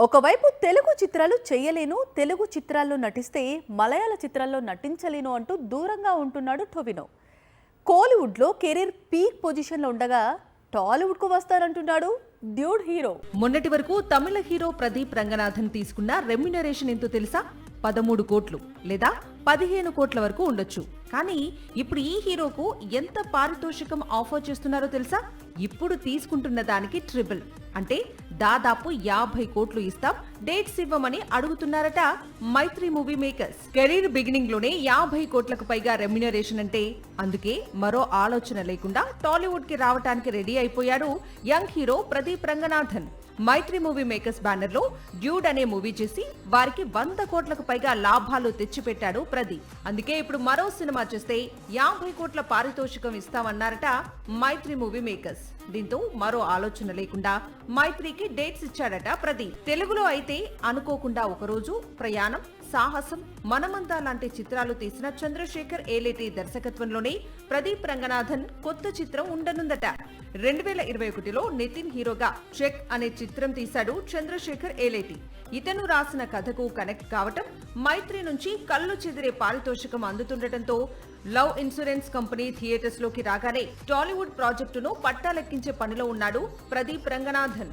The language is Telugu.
ఒకవైపు తెలుగు చిత్రాలు చేయలేను, తెలుగు చిత్రాల్లో నటిస్తే మలయాళ చిత్రాల్లో నటించలేను అంటూ దూరంగా ఉంటున్నాడు టొవినో. కోలీవుడ్లో కెరీర్ పీక్ పొజిషన్లో ఉండగా టాలీవుడ్కు వస్తారంటున్నాడు డ్యూడ్ హీరో. మొన్నటి వరకు తమిళ హీరో ప్రదీప్ రంగనాథన్ తీసుకున్న రెమ్యునరేషన్ ఎంతో తెలుసా? 13 కోట్లు లేదా 15 కోట్ల వరకు ఉండొచ్చు. కానీ ఇప్పుడు ఈ హీరోకు ఎంత పారితోషికం ఆఫర్ చేస్తున్నారో తెలుసా? ఇప్పుడు తీసుకుంటున్న దానికి ట్రిపుల్, అంటే దాదాపు 50 కోట్లు ఇస్తాం, డేట్స్ ఇవ్వమని అడుగుతున్నారట మైత్రి మూవీ మేకర్స్. కెరీర్ బిగినింగ్ లోనే 50 కోట్లకు పైగా రెమ్యునరేషన్ అంటే అందుకే మరో ఆలోచన లేకుండా టాలీవుడ్ కి రావటానికి రెడీ అయిపోయాడు యంగ్ హీరో ప్రదీప్ రంగనాథన్. మైత్రి మూవీ మేకర్స్ బ్యానర్ లో డ్యూడ్ అనే మూవీ చేసి వారికి 100 కోట్లకు పైగా లాభాలు తెచ్చిపెట్టాడు ప్రదీప్. అందుకే ఇప్పుడు మరో సినిమా చేస్తే 50 కోట్ల పారితోషికం ఇస్తామన్నారట మైత్రి మూవీ మేకర్స్. దీంతో మరో ఆలోచన లేకుండా మైత్రికి డేట్స్ ఇచ్చాడట ప్రదీప్. తెలుగులో అయితే అనుకోకుండా ఒకరోజు, ప్రయాణం, సాహసం, మనమంతా లాంటి చిత్రాలు తీసిన చంద్రశేఖర్ ఏలేటి దర్శకత్వంలోనే ప్రదీప్ రంగనాథన్ కొత్త చిత్రం ఉండనుందట. 2021లో నితిన్ హీరోగా చెక్ అనే చిత్రం తీశాడు చంద్రశేఖర్ ఏలేటి. ఇతను రాసిన కథకు కనెక్ట్ కావటం, మైత్రి నుంచి కళ్ళు చెదిరే పారితోషికం అందుతుండటంతో లవ్ ఇన్సూరెన్స్ కంపెనీ థియేటర్స్ లోకి రాగానే టాలీవుడ్ ప్రాజెక్టును పట్టాలెక్కించే పనిలో ఉన్నాడు ప్రదీప్ రంగనాథన్.